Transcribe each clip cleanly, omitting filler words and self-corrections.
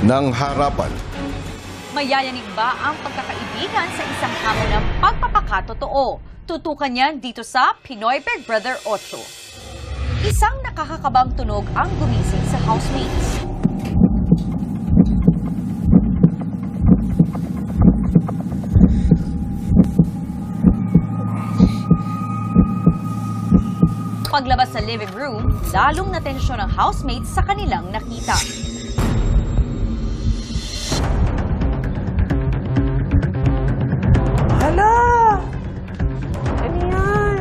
ng harapan. Mayayanig ba ang pagkakaibigan sa isang hamon ng pagpapakatotoo? Tutukan yan dito sa Pinoy Big Brother 8. Isang nakakakabang tunog ang gumising sa housemates. Paglabas sa living room, lalong natensyon ng housemates sa kanilang nakita. Hala! Ano yan?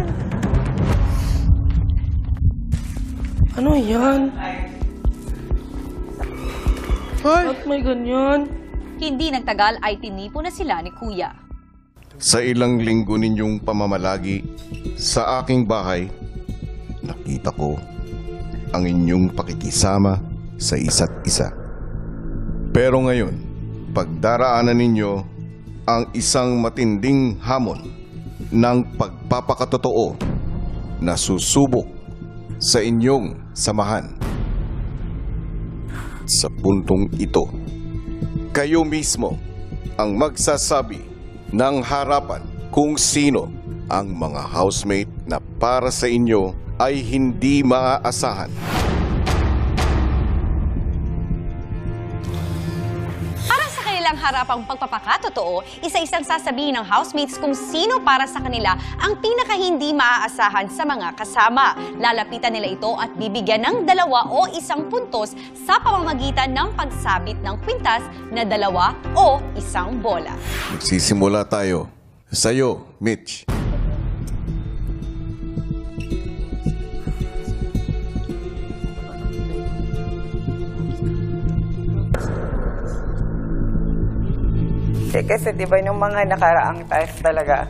Ano yan? Ba't may ganyan? Hindi nagtagal ay tinipo na sila ni Kuya. Sa ilang linggo ninyong pamamalagi sa aking bahay, nakita ko ang inyong pakikisama sa isa't isa. Pero ngayon, pagdaraanan ninyo ang isang matinding hamon ng pagpapakatotoo na susubok sa inyong samahan. Sa puntong ito, kayo mismo ang magsasabi ng harapan kung sino ang mga housemate na para sa inyo ay hindi maaasahan. Para sa kanilang harapang pagpapakatotoo, isa-isang sasabihin ng housemates kung sino para sa kanila ang pinaka-hindi maaasahan sa mga kasama. Lalapitan nila ito at bibigyan ng 2 o 1 puntos sa pamamagitan ng pagsabit ng kwintas na 2 o 1 bola. Magsisimula tayo. Sa'yo, Mitch. Kasi diba yung mga nakaraang task talaga.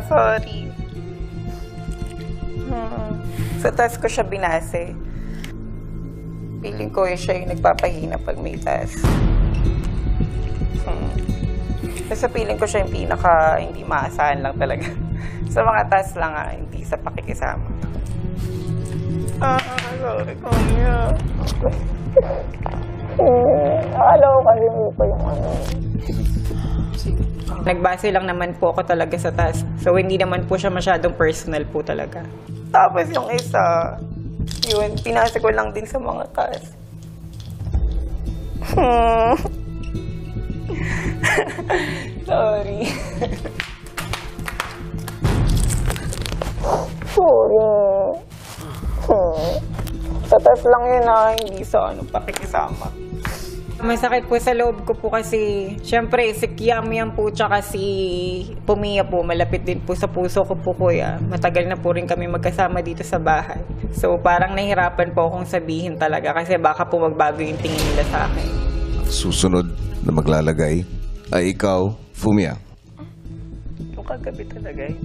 Sorry. Sa task ko siya binase. Feeling ko siya yung nagpapahina pag may task. Kasi feeling ko siya yung pinaka hindi maasahan lang talaga. Sa mga task lang hindi sa pakikisama. Sorry, Kuya. Akala ko kasi mo pa yung ano. Nagbase lang naman po ako talaga sa task. So, hindi naman po siya masyadong personal po talaga. Tapos yung isa, yun, pinasa ko lang din sa mga task. Sorry. Sorry. Sa task lang yun hindi sa pakikisama. Masakit po sa loob ko po kasi, syempre, si Kiam yan po, tsaka si Pumia po, malapit din po sa puso ko po, Kuya. Matagal na po rin kami magkasama dito sa bahay. So, parang nahirapan po akong sabihin talaga kasi baka po magbago yung tingin nila sa akin. Susunod na maglalagay ay ikaw, Fumia. Yung kagabi talaga eh.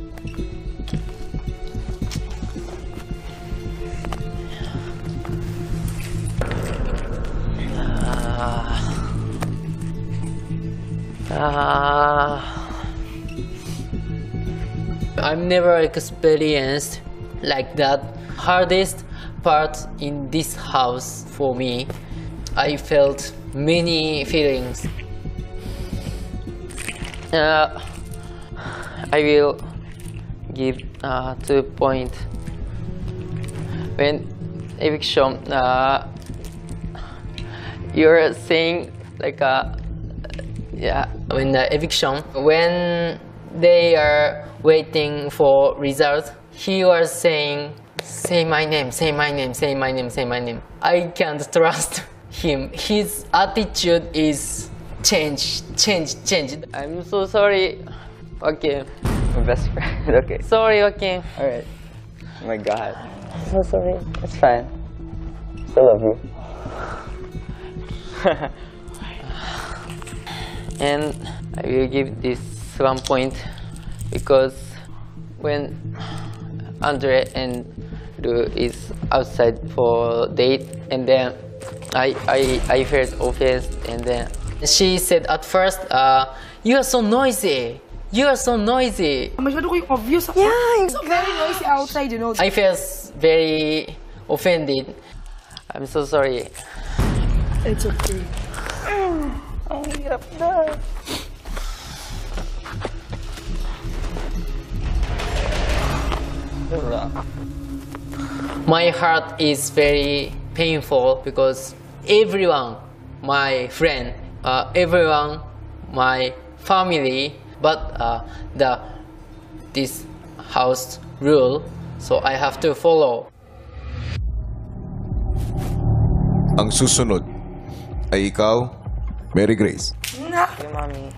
I've never experienced like that. Hardest part in this house for me, I felt many feelings. I will give 2 points. When eviction, you're saying like when the eviction, when they are waiting for results, he was saying, say my name, say my name, say my name, say my name. I can't trust him. His attitude is change. I'm so sorry. Okay. My best friend. Okay. Sorry, okay. Alright. Oh my god. So sorry. It's fine. Still love you. And I will give this 1 point because when Andre and Lu is outside for date, and then I felt offense, and then she said at first, "You are so noisy. You are so noisy." Masyado ko yung obvious. Yeah, so very noisy outside, you know. I felt very offended. I'm so sorry. It's okay. Ang hirap na. My heart is very painful because everyone, my friend, everyone, my family, but this house rule, so I have to follow. Ang susunod ay ikaw, Mary Grace. Yung mami.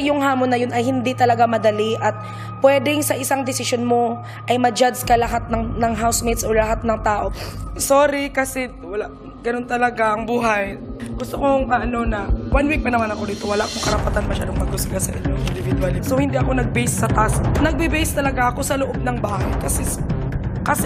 Yung hamon na yun ay hindi talaga madali at pwedeng sa isang desisyon mo ay ma-judge ka lahat ng housemates o lahat ng tao. Sorry kasi wala, ganun talaga ang buhay. Gusto kong na 1 week pa naman ako dito. Wala akong karapatan masyadong magkusga sa inyo individually. So hindi ako nag-base sa task. Nagbe-base talaga ako sa loob ng bahay kasi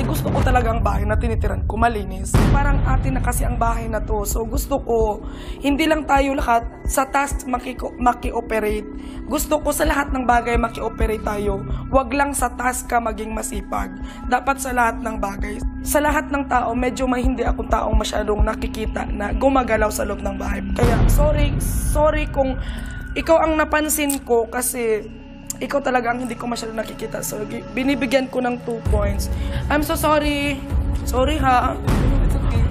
gusto ko talaga ang bahay na tinitiran ko malinis. Parang atin na kasi ang bahay na to. So gusto ko, hindi lang tayo lahat sa task maki-operate. Gusto ko sa lahat ng bagay maki-operate tayo. Huwag lang sa task ka maging masipag. Dapat sa lahat ng bagay. Sa lahat ng tao, medyo may hindi akong taong masyadong nakikita na gumagalaw sa loob ng bahay. Kaya sorry kung ikaw ang napansin ko kasi ikaw talaga ang hindi ko masyadong nakikita. So, binibigyan ko ng 2 points. I'm so sorry. Sorry ha.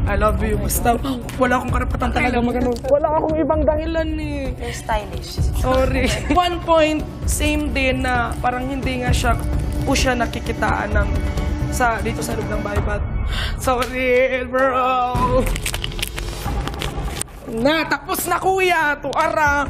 I love you. Basta, wala akong karapatan talaga magano. Wala akong ibang dahilan eh. You're stylish. Sorry. 1 point, same din na parang hindi nga siya nakikitaan ng dito sa loob ng bahay. But, sorry, bro. Tapos na kuya. Tuara.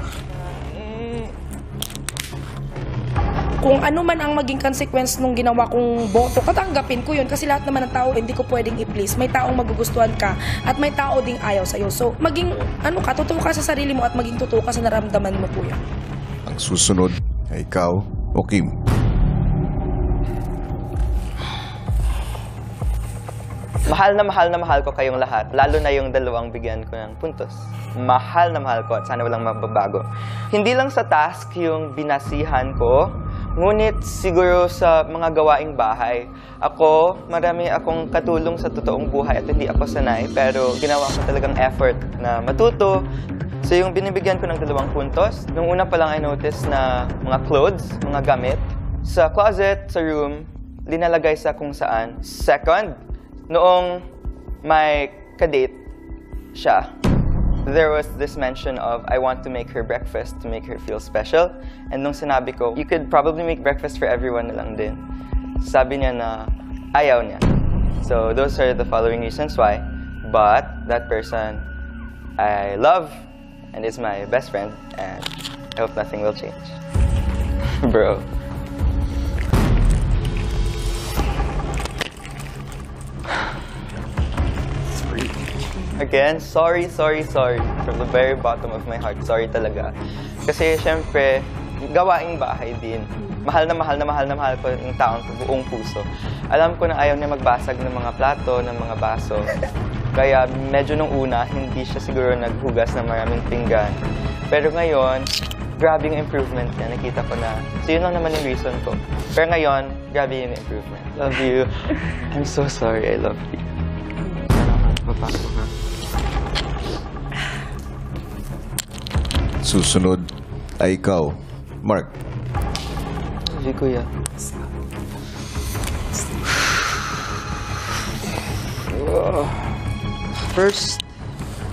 Kung ano man ang maging consequence nung ginawa kong boto, katanggapin ko yun kasi lahat naman ng tao hindi ko pwedeng i-please. May taong magugustuhan ka at may tao ding ayaw sa'yo. So, maging totoo ka sa sarili mo at maging totoo ka sa naramdaman mo, kuya. Ang susunod ay ikaw, o Kim. Mahal na mahal ko kayong lahat, lalo na yung dalawang bigyan ko ng puntos. Mahal na mahal ko at sana walang mababago. Hindi lang sa task yung binasihan ko, ngunit siguro sa mga gawaing bahay. Marami akong katulong sa totoong buhay at hindi ako sanay, pero ginawa ko talagang effort na matuto. So yung binibigyan ko ng 2 puntos, nung una pa lang I noticed na mga clothes, mga gamit, sa closet, sa room, linalagay sa kung saan. Second, noong may kadate siya, there was this mention of, I want to make her breakfast to make her feel special. And nung sinabi ko, you could probably make breakfast for everyone na lang din. Sabi niya na ayaw niya. So those are the following reasons why. But that person I love and is my best friend, and I hope nothing will change. Bro. Again, sorry. From the very bottom of my heart, sorry talaga. Kasi syempre, gawaing bahay din. Mahal ko yung taong buong puso. Alam ko na ayaw niya magbasag ng mga plato, ng mga baso. Kaya medyo nung una, hindi siya siguro naghugas ng maraming pinggan. Pero ngayon, grabe yung improvement niya. Nakita ko na. So yun lang naman yung reason ko. Pero ngayon, grabe yung improvement. Love you. I'm so sorry, I love you. Papasok ka. Susunod ay ikaw, Mark. Sige, kuya. First,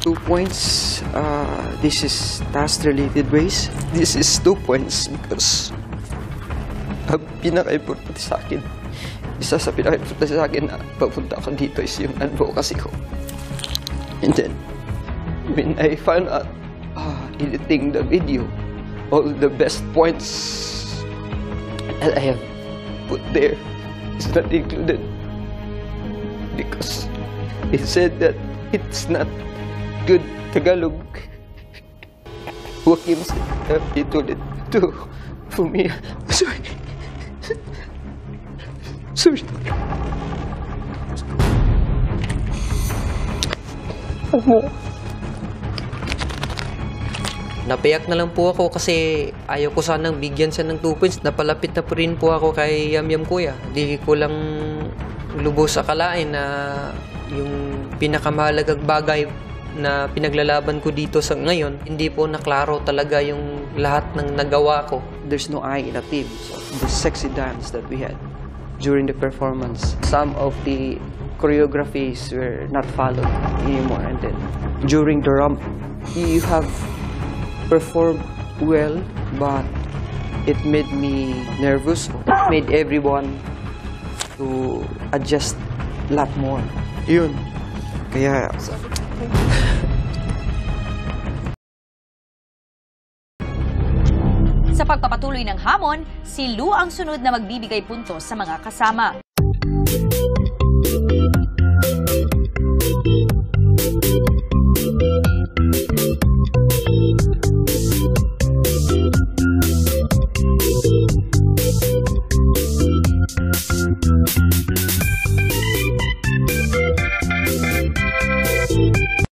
2 points. This is task-related ways. This is 2 points because ang pinaka-importante sa akin, isa sa pinaka-importante sa akin na pagpunta ko dito is yung advocacy ko. And then, when I found out editing the video, all the best points that I have put there is not included because it said that it's not good Tagalog. Joaquim said that he told it to me. Sorry. Napayak na lang po ako kasi ayaw ko sanang bigyan siya ng 2 points. Napalapit na po rin po ako kay Yam Yam Kuya. Di ko lang lubos akalain na yung pinakamahalagang bagay na pinaglalaban ko dito sa ngayon, hindi po naklaro talaga yung lahat ng nagawa ko. There's no I in a team. So the sexy dance that we had during the performance, some of the choreographies were not followed anymore. And then during the rump, you have performed well, but it made me nervous. Made everyone to adjust a lot more. Yun. Kaya Sa pagpapatuloy ng hamon, si Lou ang sunod na magbibigay puntos sa mga kasama.